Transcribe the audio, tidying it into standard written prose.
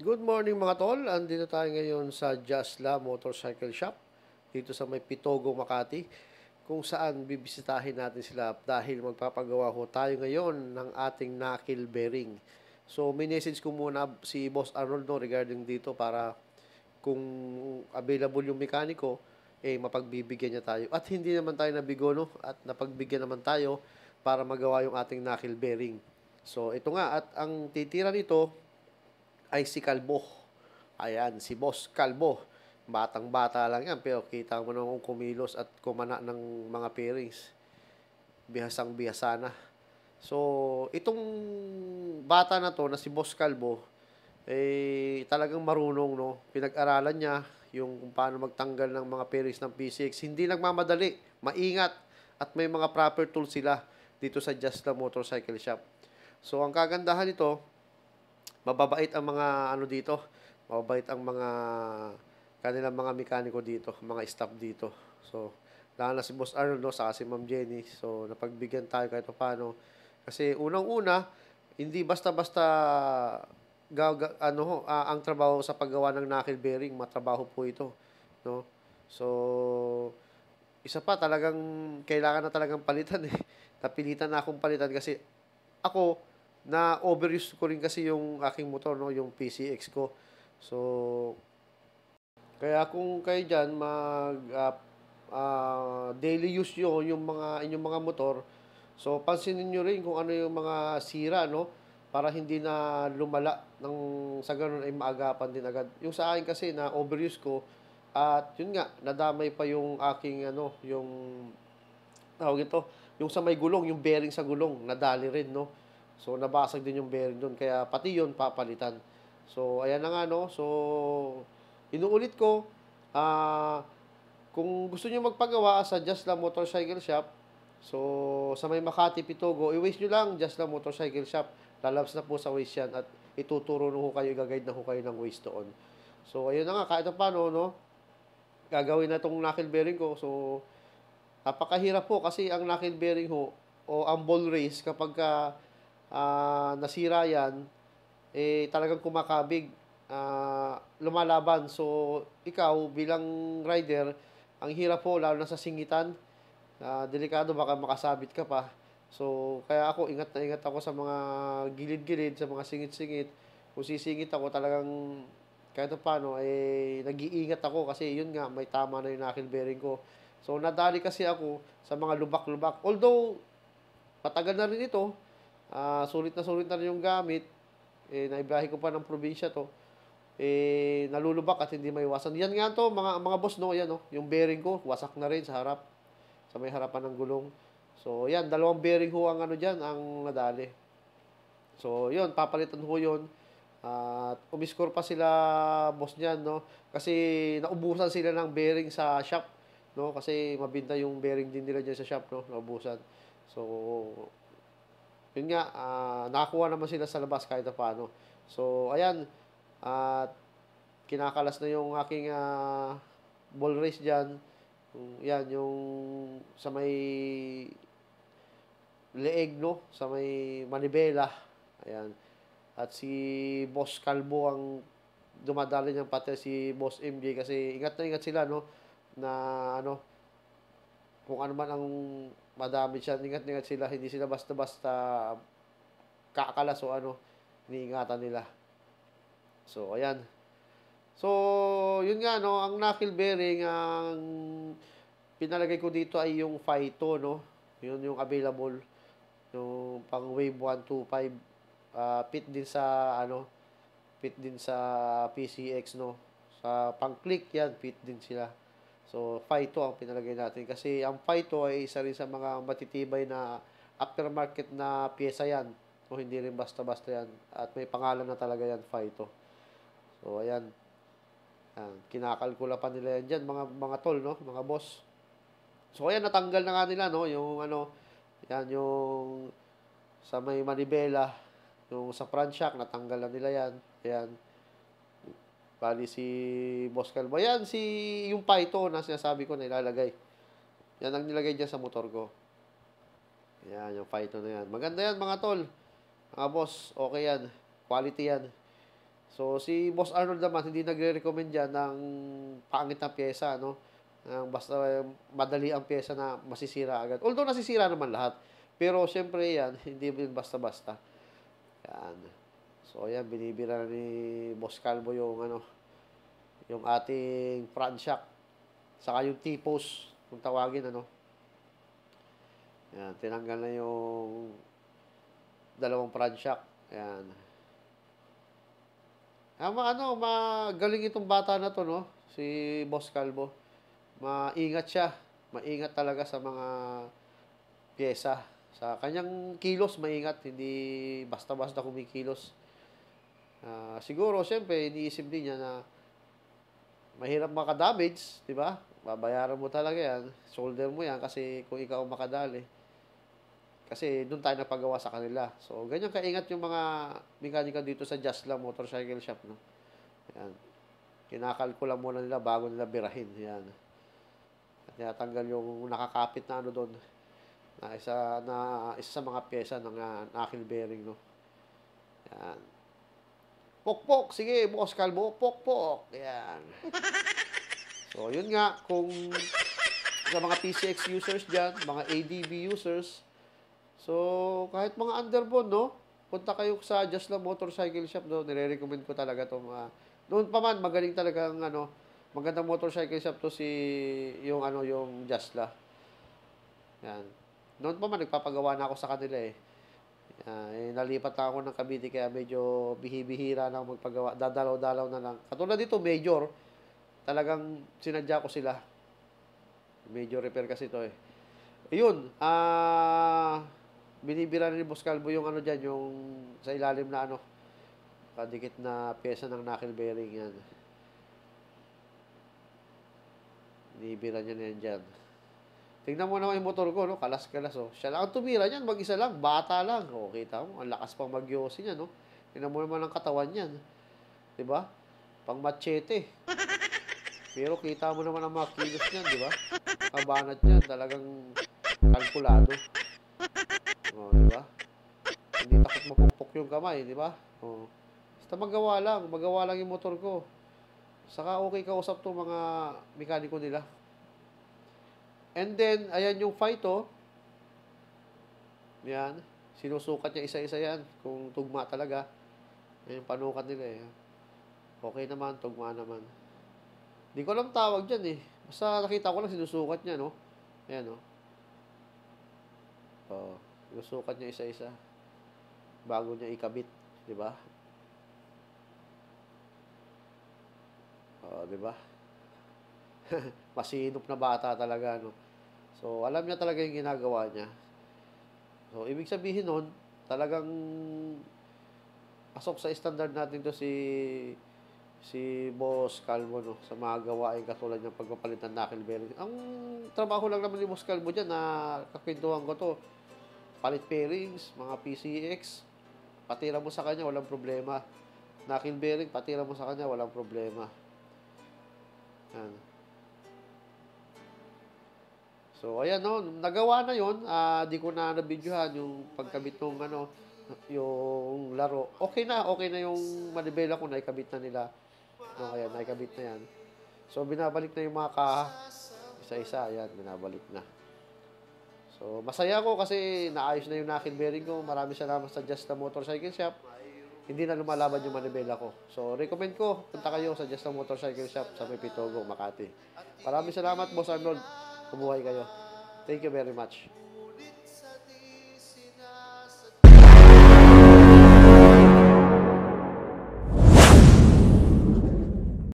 Good morning mga tol. Andito tayo ngayon sa Jasla Motorcycle Shop dito sa may Pitogo, Makati, kung saan bibisitahin natin sila dahil magpapagawa ho tayo ngayon ng ating knuckle bearing. So, minessage ko muna si Boss Arnold no, regarding dito para kung available yung mekaniko, mapagbibigyan niya tayo. At hindi naman tayo nabigo, no? At napagbigyan naman tayo para magawa yung ating knuckle bearing. So, ito nga, at ang titira nito ay si Kalbo. Ayan, si Boss Kalbo. Batang-bata lang yan, pero kita mo naman kung kumilos at kumana ng mga pairings. Bihasang-bihasa na. So, itong bata na to, na si Boss Kalbo, talagang marunong, no? Pinag-aralan niya yung kung paano magtanggal ng mga pairings ng PCX. Hindi nagmamadali, maingat, at may mga proper tools sila dito sa Just the Motorcycle Shop. So, ang kagandahan nito, mababait ang mga ano dito, mababait ang mga kanilang mga mekaniko dito, mga staff dito. So, lalo na si Boss Arnold, no, saka si Ma'am Jenny. So, napagbigyan tayo kahit paano. Kasi unang-una, hindi basta-basta ang trabaho sa paggawa ng knuckle bearing, matrabaho po ito, no? So, isa pa talagang kailangan na talagang palitan eh. Napilitan na akong palitan kasi ako na overuse ko rin kasi yung aking motor, no, yung PCX ko. So, kaya kung kayo diyan daily use nyo yung mga inyong mga motor, so pansinin niyo rin kung ano yung mga sira, no, para hindi na lumala ng sa ganun ay maagapan din agad. Yung sa akin kasi na overuse ko at yun nga nadamay pa yung aking yung tawag ito, yung sa may gulong, yung bearing sa gulong, nadali rin, no? So, nabasag din yung bearing doon. Kaya, pati yun, papalitan. So, ayan na nga, no? So, inuulit ko, kung gusto niyo magpagawa sa Just La Motorcycle Shop, so, sa may Makati, Pitogo, i-waste nyo lang Just La Motorcycle Shop. Lalabas na po sa waste yan at ituturo na ho kayo, i-guide na ho kayo ng waste doon. So, ayun na nga, kahit paano, no? Gagawin na itong knuckle bearing ko. So, napakahirap po kasi ang knuckle bearing ho o ang ball race kapag nasira yan, talagang kumakabig, lumalaban. So, ikaw bilang rider, ang hirap po lalo na sa singitan, delikado baka makasabit ka pa. So, kaya ako ingat na ingat ako sa mga gilid-gilid, sa mga singit-singit. Kung sisingit ako talagang kahit paano, nag-iingat ako kasi yun nga, may tama na yung knuckle bearing ko. So, nadali kasi ako sa mga lubak-lubak. Although, matagal na rin ito, sulit na rin yung gamit, naibiyahe ko pa ng probinsya to, nalulubak at hindi maiwasan. Yan nga to, mga boss, no, yan, no, yung bearing ko, wasak na rin sa harap, sa may harapan ng gulong. So, yan, dalawang bearing ho ang ano dyan, ang nadali. So, yun, papalitan ho yun. At umiskor pa sila, boss niyan, no? Kasi naubusan sila ng bearing sa shop, no? Kasi mabinta yung bearing din nila dyan sa shop, no? Naubusan. So, yun nga, nakakuha naman sila sa labas kahit na paano. So, ayan, at kinakalas na yung aking ball race dyan. Yan, yung sa may leeg, no? Sa may manibela. Ayan. At si Boss Calvo ang dumadali niyang pati si Boss MJ kasi ingat na ingat sila, no? Na ano, kung ano man ang madami siya, ingat na ingat sila. Hindi sila basta-basta kakalas o ano, iniingatan nila. So, ayan. So, yun nga, no? Ang knuckle bearing, ang pinalagay ko dito ay yung Phyto, no? Yun yung available. Yung pang Wave 125. Fit din sa, fit din sa PCX, no? Sa pang-click yan, fit din sila. So, Phyto ang pinalagay natin. Kasi ang Phyto ay isa rin sa mga matitibay na aftermarket na pyesa yan. O hindi rin basta-basta yan. At may pangalan na talaga yan, Phyto. So, ayan. Ayan. Kinakalkula pa nila yan dyan, mga tol, no? Mga boss. So, ayan, natanggal na nga nila, no? Yung yan, yung sa may manibela, yung sa front shock, natanggal na nila yan. Ayan. Bali si Boss Calvo. Ayan, yung Python na sinasabi ko na ilalagay. Yan ang nilagay dyan sa motor ko. Ayan, yung Python na yan. Maganda yan, mga tol. Mga boss, okay yan. Quality yan. So, si Boss Arnold naman, hindi nagre-recommend yan ng pangit na pyesa, no? Basta madali ang pyesa na masisira agad. Although nasisira naman lahat. Pero, syempre yan, hindi din basta-basta. Yan. So, ayan, binibira ni Boss Calvo yung, yung ating front shock. Saka yung T-post, kung tawagin, Yan, tinanggal na yung dalawang front shock. Ayan. Magaling itong bata na to, no? Si Boss Calvo. Maingat siya. Maingat talaga sa mga pyesa. Sa kanyang kilos, maingat. Hindi basta-basta kumikilos. Siguro, siyempre, iniisip din niya na mahirap makadamage, di ba? Babayaran mo talaga yan. Shoulder mo yan kasi kung ikaw makadali. Kasi doon tayo napagawa sa kanila. So, ganyan kaingat yung mga mekanika dito sa Jasla Motorcycle Shop, no? Yan. Kinakalkula muna nila bago nila birahin. Yan. At tinatanggal yung nakakapit na doon. Isa sa mga pyesa ng knuckle bearing, no? Yan. Pokpok. Sige, Boss Calvo. Pokpok. Yan. So, yun nga. Kung sa mga PCX users dyan, mga ADB users, so, kahit mga underbone, no? Punta kayo sa Jasla Motorcycle Shop, no? Nire-recommend ko talaga itong, noon pa man, magaling talagang, magandang motorcycle shop to yung Jasla. Yan. Noon pa man, nagpapagawa na ako sa kanila, eh. Nalipat na ako ng Cavite, kaya medyo bihibihira na ako magpagawa. Dadalaw-dalaw na lang. Katulad dito, major, talagang sinadya ko sila. Major repair kasi ito, eh. Ayun, binibira ni Boss Calvo yung dyan, yung sa ilalim na kadikit na pyesa ng knuckle bearing yan. Binibira niya na yan dyan. Tingnan mo naman yung motor ko, no? Kalas-kalas, oh. Siya lang ang tumira niyan, mag-isa lang, bata lang. O, kita mo, ang lakas pang magyosi niya, no? Tingnan mo naman ang katawan niyan. Diba? Pang machete. Pero kita mo naman ang mga kilos niyan, diba? Ang banat niyan, talagang kalkulado. Oh, di ba? Hindi takot mapukpok yung kamay, di ba? Oh. Basta magawa lang yung motor ko. Saka okay kausap to mga mekaniko nila. And then, ayan yung fight, oh. Yan. Sinusukat niya isa-isa yan. Kung tugma talaga. Ayan yung panukat nila, eh. Okay naman, tugma naman. Hindi ko alam tawag dyan, eh. Basta nakita ko lang sinusukat niya, no? Ayan, oh. Oh. Sinusukat niya isa-isa bago niya ikabit, di ba? Oh, di ba? Masinop na bata talaga, no? So, alam niya talaga yung ginagawa niya. So, ibig sabihin nun, talagang pasok sa standard natin to si Boss Calvo, no? Sa mga gawain katulad ng pagpapalit ng knuckle bearing. Ang trabaho lang naman ni Boss Calvo dyan, na kakwentuhan ko to, palit pairings, mga PCX, patira mo sa kanya, walang problema. Knuckle bearing, patira mo sa kanya, walang problema. Yan. So, ayan, no, nagawa na yun. Di ko na nabidyohan yung pagkabit ng yung laro. Okay na yung manibela ko, naikabit na nila. No, ayan, naikabit na yan. So, binabalik na yung mga isa-isa, ayan, binabalik na. So, masaya ko kasi naayos na yung knuckle bearing ko. Maraming salamat sa Just the Motorcycle Shop. Hindi na lumalaban yung manibela ko. So, recommend ko, punta kayo sa Just the Motorcycle Shop sa May Pitogo, Makati. Maraming salamat, Boss Arnold. Kumuhay kayo. Thank you very much.